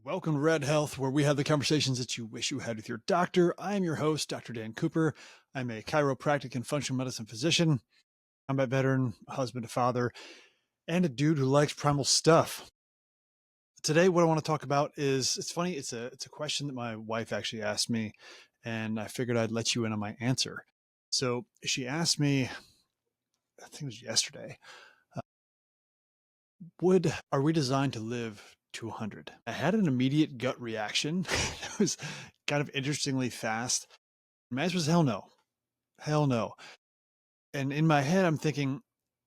Welcome to Red Health, where we have the conversations that you wish you had with your doctor. I am your host, Dr. Dan Cooper. I'm a chiropractic and functional medicine physician, combat veteran, husband, a father, and a dude who likes primal stuff. Today, what I want to talk about is it's funny. It's a question that my wife actually asked me, and I figured I'd let you in on my answer. So she asked me, I think it was yesterday, are we designed to live to 100? I had an immediate gut reaction. It was kind of interestingly fast. My answer was hell no. Hell no. And in my head, I'm thinking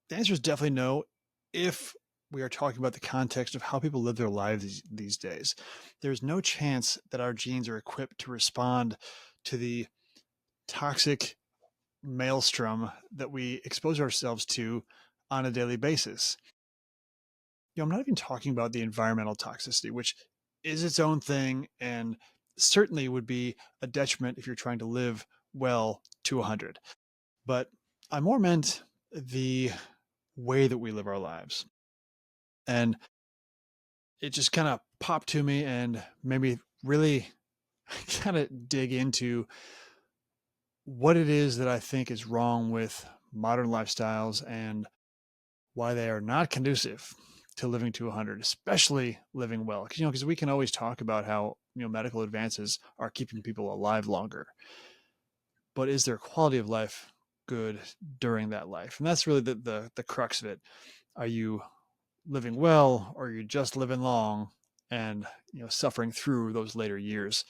the answer is definitely no if we are talking about the context of how people live their lives these days. There's no chance that our genes are equipped to respond to the toxic maelstrom that we expose ourselves to on a daily basis. I'm not even talking about the environmental toxicity, which is its own thing and certainly would be a detriment if you're trying to live well to 100. But I more meant the way that we live our lives. And it just kind of popped to me and made me really kind of dig into what it is that I think is wrong with modern lifestyles and why they are not conducive to living to 100, especially living well. Because we can always talk about how medical advances are keeping people alive longer, but is their quality of life good during that life? And that's really the crux of it. Are you living well, or are you just living long and suffering through those later years?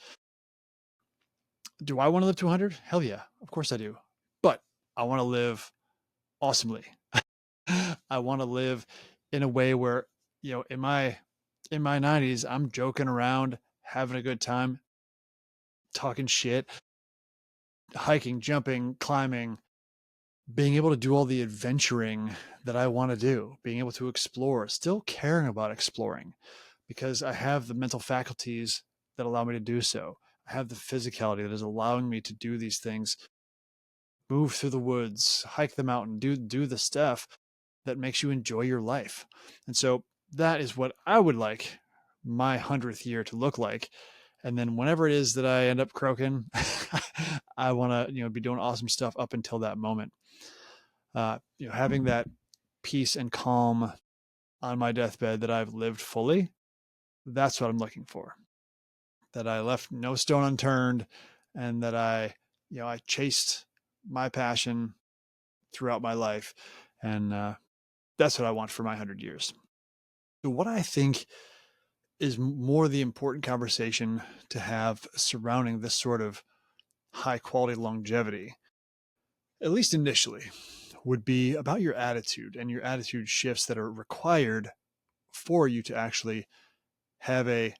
Do I want to live to 100? Hell yeah, of course I do. But I want to live awesomely. I want to live in a way where, in my 90s, I'm joking around, having a good time, talking shit, hiking, jumping, climbing, being able to do all the adventuring that I want to do, being able to explore, still caring about exploring because I have the mental faculties that allow me to do so. I have the physicality that is allowing me to do these things, move through the woods, hike the mountain, do the stuff that makes you enjoy your life. And so that is what I would like my 100th year to look like. And then whenever it is that I end up croaking, I want to, be doing awesome stuff up until that moment. Having that peace and calm on my deathbed that I've lived fully, that's what I'm looking for. That I left no stone unturned and that I chased my passion throughout my life. And that's what I want for my 100 years. So what I think is more the important conversation to have surrounding this sort of high quality longevity, at least initially, would be about your attitude and your attitude shifts that are required for you to actually have a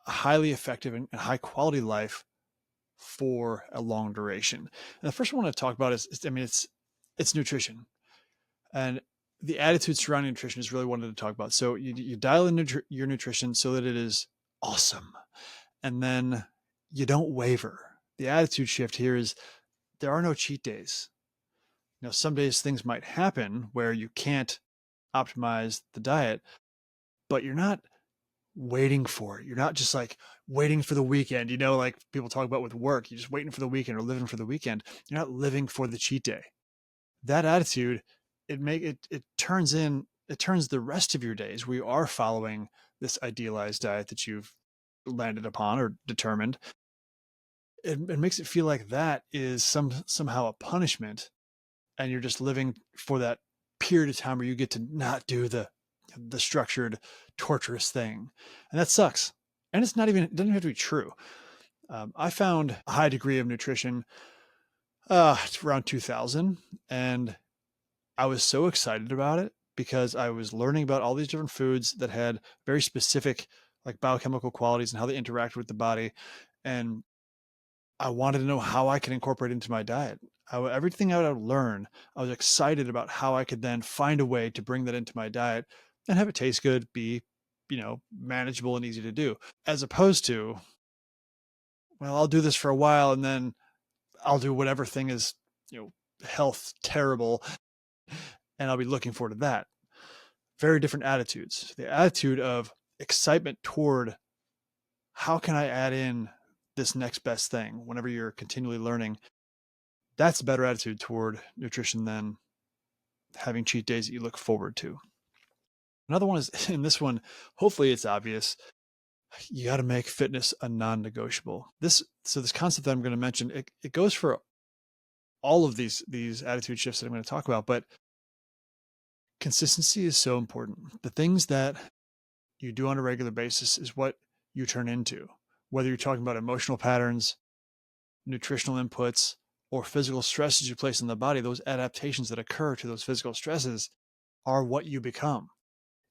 highly effective and high quality life for a long duration. And the first one I want to talk about it's nutrition. And the attitude surrounding nutrition is really what I wanted to talk about. So you dial in your nutrition so that it is awesome. And then you don't waver. The attitude shift here is there are no cheat days. Some days things might happen where you can't optimize the diet, but you're not waiting for it. You're not just like waiting for the weekend, like people talk about with work. You're just waiting for the weekend or living for the weekend. You're not living for the cheat day. That attitude, it turns the rest of your days where you are following this idealized diet that you've landed upon or determined. It makes it feel like that is somehow a punishment, and you're just living for that period of time where you get to not do the structured, torturous thing, and that sucks. And it doesn't have to be true. I found a high degree of nutrition around 2000, and I was so excited about it because I was learning about all these different foods that had very specific like biochemical qualities and how they interact with the body. And I wanted to know how I could incorporate it into my diet. Everything I would learn, I was excited about how I could then find a way to bring that into my diet and have it taste good, be, manageable and easy to do, as opposed to, well, I'll do this for a while and then I'll do whatever thing is, health terrible, and I'll be looking forward to that. Very different attitudes. The attitude of excitement toward how can I add in this next best thing whenever you're continually learning? That's a better attitude toward nutrition than having cheat days that you look forward to. Another one is in this one, hopefully it's obvious. You got to make fitness a non-negotiable. This concept that I'm going to mention, it goes for all of these attitude shifts that I'm going to talk about, but consistency is so important. The things that you do on a regular basis is what you turn into, whether you're talking about emotional patterns, nutritional inputs, or physical stresses you place in the body. Those adaptations that occur to those physical stresses are what you become.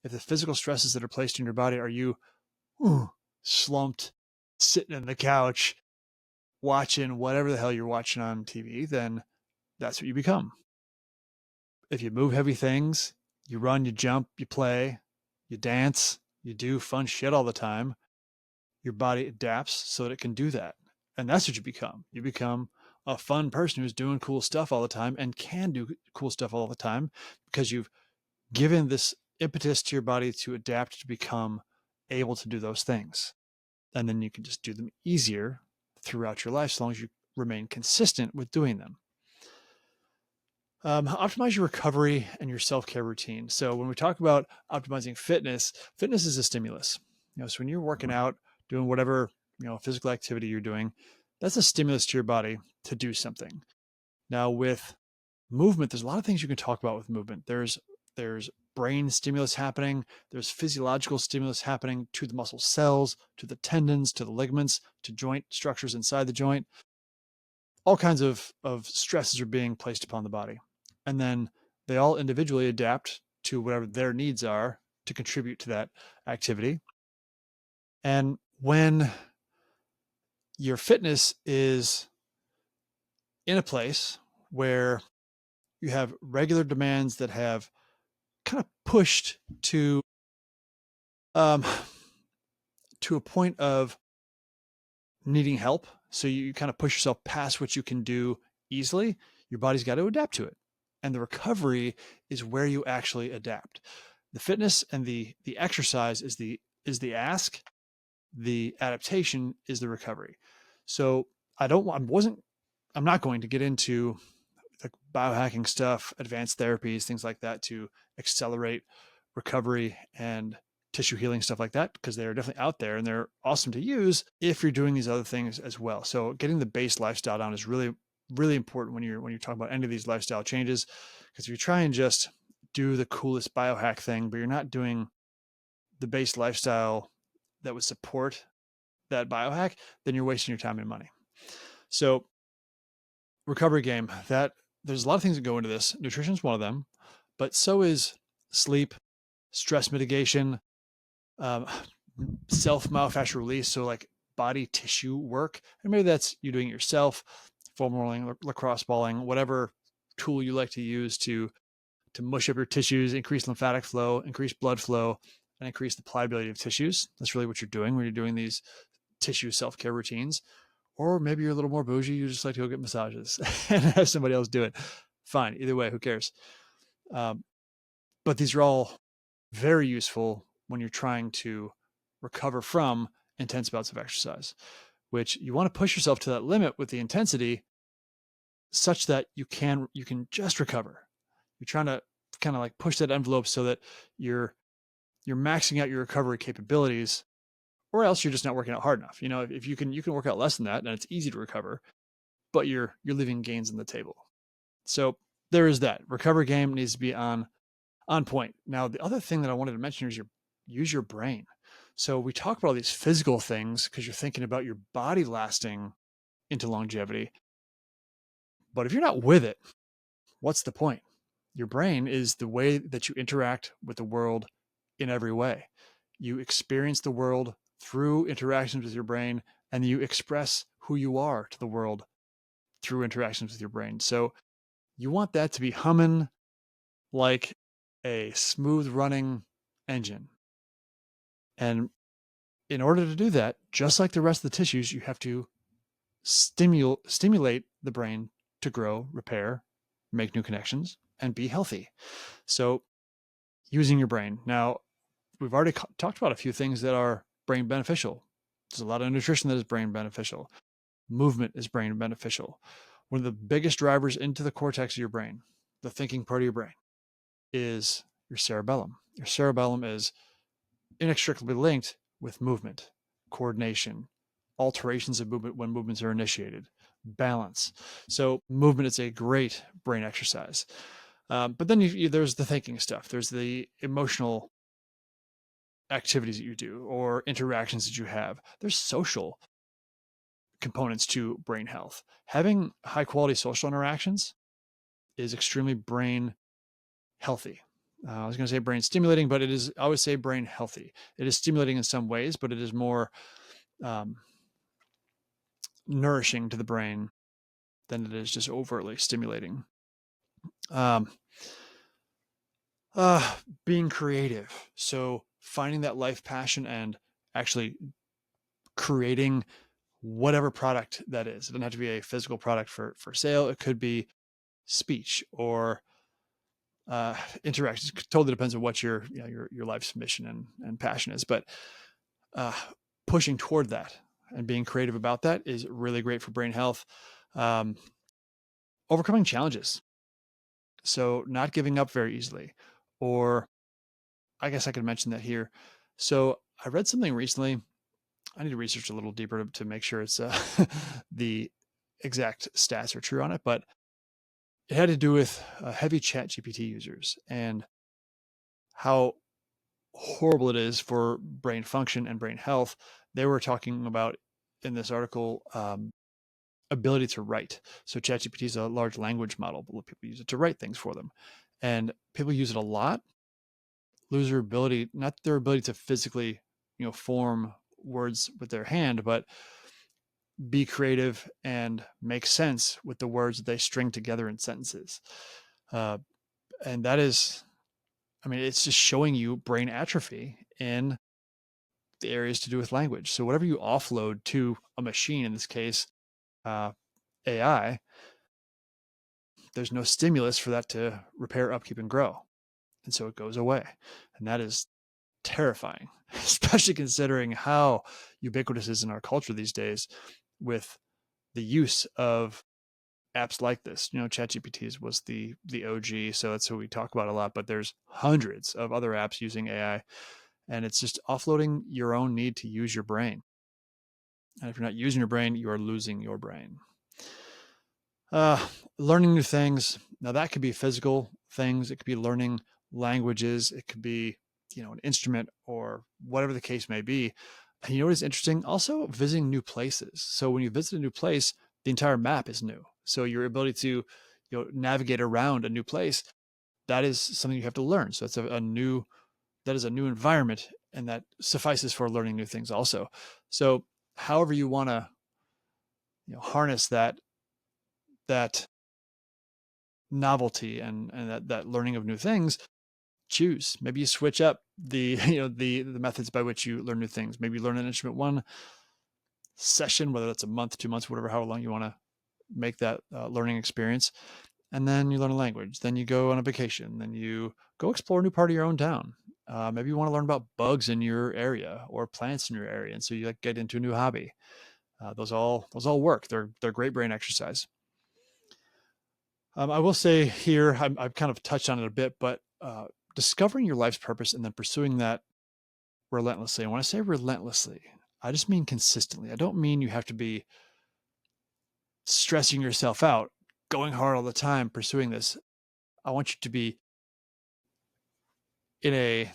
If the physical stresses that are placed in your body are you slumped, sitting in the couch, watching whatever the hell you're watching on TV, then that's what you become. If you move heavy things, you run, you jump, you play, you dance, you do fun shit all the time, your body adapts so that it can do that. And that's what you become. You become a fun person who's doing cool stuff all the time and can do cool stuff all the time because you've given this impetus to your body to adapt to become able to do those things. And then you can just do them easier throughout your life as long as you remain consistent with doing them. Optimize your recovery and your self-care routine. So when we talk about optimizing fitness, fitness is a stimulus. So when you're working out, doing whatever physical activity you're doing, that's a stimulus to your body to do something. Now with movement, there's a lot of things you can talk about with movement. There's brain stimulus happening. There's physiological stimulus happening to the muscle cells, to the tendons, to the ligaments, to joint structures inside the joint. All kinds of stresses are being placed upon the body. And then they all individually adapt to whatever their needs are to contribute to that activity. And when your fitness is in a place where you have regular demands that have kind of pushed to a point of needing help, so you kind of push yourself past what you can do easily, your body's got to adapt to it. And the recovery is where you actually adapt. The fitness and the exercise is the ask. The adaptation is the recovery. So I'm not going to get into the biohacking stuff, advanced therapies, things like that to accelerate recovery and tissue healing, stuff like that, because they're definitely out there and they're awesome to use if you're doing these other things as well. So getting the base lifestyle down is really, really important when you're talking about any of these lifestyle changes, because if you try and just do the coolest biohack thing, but you're not doing the base lifestyle that would support that biohack, then you're wasting your time and money. So recovery game, that there's a lot of things that go into this. Nutrition is one of them, but so is sleep, stress mitigation, self myofascial release. So like body tissue work, and maybe that's you doing it yourself, foam rolling, lacrosse balling, whatever tool you like to use to mush up your tissues, increase lymphatic flow, increase blood flow, and increase the pliability of tissues. That's really what you're doing when you're doing these tissue self-care routines. Or maybe you're a little more bougie, you just like to go get massages and have somebody else do it. Fine, either way, who cares? But these are all very useful when you're trying to recover from intense bouts of exercise, which you want to push yourself to that limit with the intensity such that you can just recover. You're trying to kind of like push that envelope so that you're maxing out your recovery capabilities, or else you're just not working out hard enough. If you can work out less than that, and it's easy to recover, but you're leaving gains on the table. So there is that. Recovery game needs to be on point. Now, the other thing that I wanted to mention is use your brain. So we talk about all these physical things because you're thinking about your body lasting into longevity. But if you're not with it, what's the point? Your brain is the way that you interact with the world in every way. You experience the world through interactions with your brain, and you express who you are to the world through interactions with your brain. So you want that to be humming like a smooth running engine. And in order to do that, just like the rest of the tissues, you have to stimulate the brain to grow, repair, make new connections, and be healthy. So using your brain. Now, we've already talked about a few things that are brain beneficial. There's a lot of nutrition that is brain beneficial. Movement is brain beneficial. One of the biggest drivers into the cortex of your brain, the thinking part of your brain, is your cerebellum. Your cerebellum is inextricably linked with movement, coordination, alterations of movement when movements are initiated, balance. So movement is a great brain exercise. But then there's the thinking stuff. There's the emotional activities that you do or interactions that you have. There's social components to brain health. Having high quality social interactions is extremely brain healthy. I was going to say brain stimulating, but I always say brain healthy. It is stimulating in some ways, but it is more nourishing to the brain than it is just overtly stimulating. Being creative. So finding that life passion and actually creating whatever product that is. It doesn't have to be a physical product for sale. It could be speech or interactions. It totally depends on what your life's mission and passion is. But pushing toward that and being creative about that is really great for brain health. Overcoming challenges. So not giving up very easily, or I guess I could mention that here. So I read something recently. I need to research a little deeper to make sure it's the exact stats are true on it, but it had to do with heavy ChatGPT users and how horrible it is for brain function and brain health. They were talking about in this article ability to write. So ChatGPT is a large language model, but people use it to write things for them, and people use it a lot. Lose their ability, not their ability to physically, form words with their hand, but be creative and make sense with the words that they string together in sentences. And that is, it's just showing you brain atrophy in the areas to do with language. So whatever you offload to a machine, in this case, AI, there's no stimulus for that to repair, upkeep, and grow. And so it goes away. And that is terrifying, especially considering how ubiquitous it is in our culture these days with the use of apps like this. ChatGPT was the OG, so that's who we talk about a lot, but there's hundreds of other apps using AI, and it's just offloading your own need to use your brain. And if you're not using your brain, you are losing your brain. Learning new things. Now that could be physical things. It could be learning languages. It could be, an instrument or whatever the case may be. And you know what is interesting? Also visiting new places. So when you visit a new place, the entire map is new. So your ability to, navigate around a new place, that is something you have to learn. So that's that is a new environment, and that suffices for learning new things also. So however you want to, harness that novelty and that learning of new things, choose. Maybe you switch up the the methods by which you learn new things. Maybe you learn an instrument one session, whether that's a month, 2 months, whatever, however long you want to make that learning experience, and then you learn a language. Then you go on a vacation. Then you go explore a new part of your own town. Maybe you want to learn about bugs in your area or plants in your area, and so you get into a new hobby. Those all work. They're great brain exercise. I will say here, I've kind of touched on it a bit, but discovering your life's purpose and then pursuing that relentlessly. And when I say relentlessly, I just mean consistently. I don't mean you have to be stressing yourself out, going hard all the time, pursuing this. I want you to be in a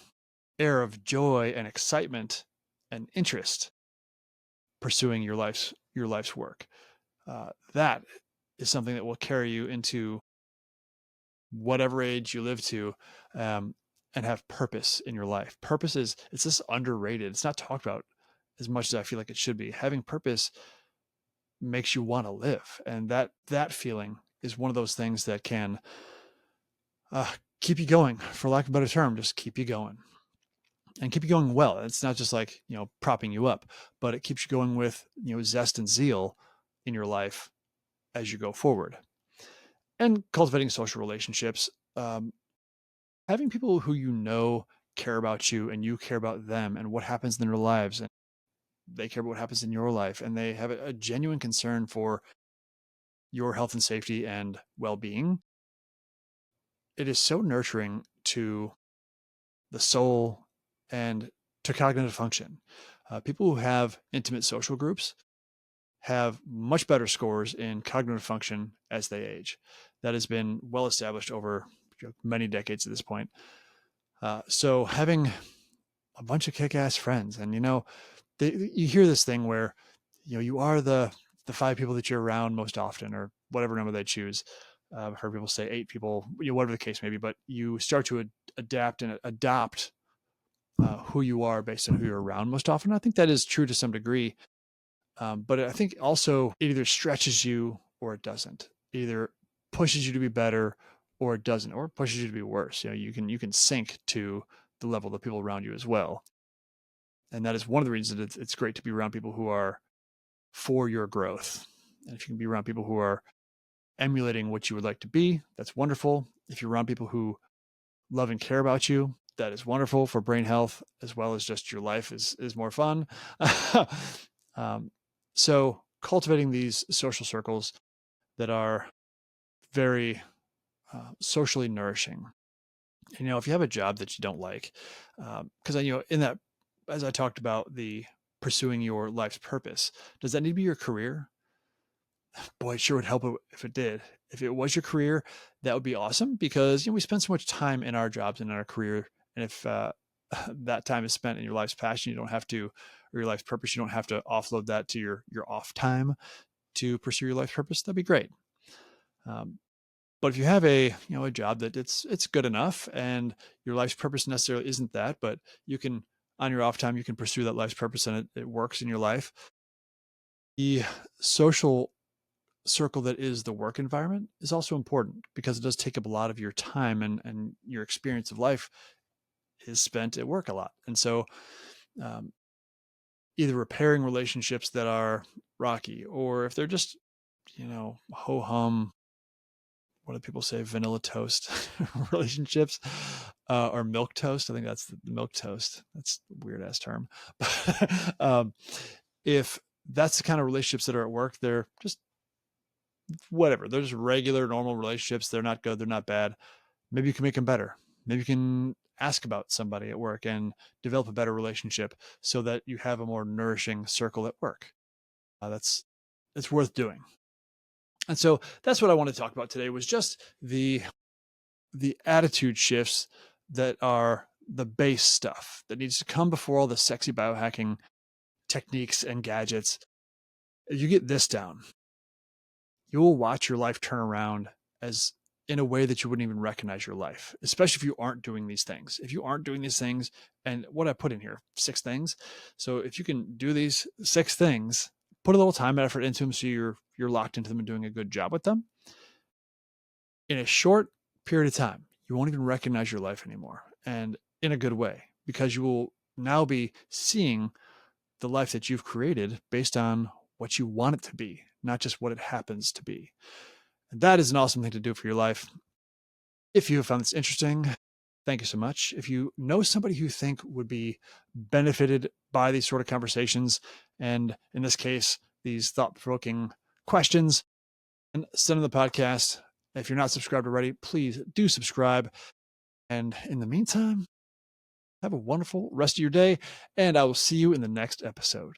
air of joy and excitement and interest, pursuing your life's work. That is something that will carry you into whatever age you live to, and have purpose in your life. Purpose it's just underrated. It's not talked about as much as I feel like it should be. Having purpose makes you want to live. And that feeling is one of those things that can keep you going, for lack of a better term, just keep you going and keep you going well. It's not just like, propping you up, but it keeps you going with, zest and zeal in your life as you go forward. And cultivating social relationships, having people who care about you and you care about them and what happens in their lives, and they care about what happens in your life, and they have a genuine concern for your health and safety and well-being, it is so nurturing to the soul and to cognitive function. People who have intimate social groups have much better scores in cognitive function as they age. That has been well established over many decades at this point. So having a bunch of kick-ass friends, and you hear this thing where you are the five people that you're around most often, or whatever number they choose. I've heard people say 8 people, whatever the case may be, but you start to adapt and adopt who you are based on who you're around most often. I think that is true to some degree, but I think also it either stretches you or it doesn't. It either pushes you to be better or it doesn't, or it pushes you to be worse. You can sink to the level of the people around you as well, and that is one of the reasons that it's great to be around people who are for your growth. And if you can be around people who are emulating what you would like to be, that's wonderful. If you're around people who love and care about you, that is wonderful for brain health, as well as just your life is more fun. So cultivating these social circles that are very socially nourishing. If you have a job that you don't like, because in that, as I talked about the pursuing your life's purpose, does that need to be your career? Boy, it sure would help if it did. If it was your career, that would be awesome, because we spend so much time in our jobs and in our career. And if that time is spent in your life's passion, you don't have to, or your life's purpose, you don't have to offload that to your off time to pursue your life's purpose. That'd be great. But if you have a job that it's good enough, and your life's purpose necessarily isn't that, but you can, on your off time, you can pursue that life's purpose, and it works in your life. The social circle that is the work environment is also important, because it does take up a lot of your time, and your experience of life is spent at work a lot. And so either repairing relationships that are rocky, or if they're just, ho hum, what do people say, vanilla toast relationships, or milk toast. I think that's the milk toast. That's a weird ass term. If that's the kind of relationships that are at work, they're just whatever. They're just regular, normal relationships. They're not good. They're not bad. Maybe you can make them better. Maybe you can ask about somebody at work and develop a better relationship, so that you have a more nourishing circle at work. That's worth doing. And so that's what I want to talk about today, was just the attitude shifts that are the base stuff that needs to come before all the sexy biohacking techniques and gadgets. If you get this down, you will watch your life turn around as in a way that you wouldn't even recognize your life, especially if you aren't doing these things. If you aren't doing these things, and what I put in here, 6 things. So if you can do these 6 things, put a little time and effort into them, so you're locked into them and doing a good job with them, in a short period of time, you won't even recognize your life anymore, and in a good way, because you will now be seeing the life that you've created based on what you want it to be, not just what it happens to be. And that is an awesome thing to do for your life. If you have found this interesting, thank you so much. If you know somebody who you think would be benefited by these sort of conversations, and in this case, these thought-provoking questions, and send them the podcast. If you're not subscribed already, please do subscribe. And in the meantime, have a wonderful rest of your day, and I will see you in the next episode.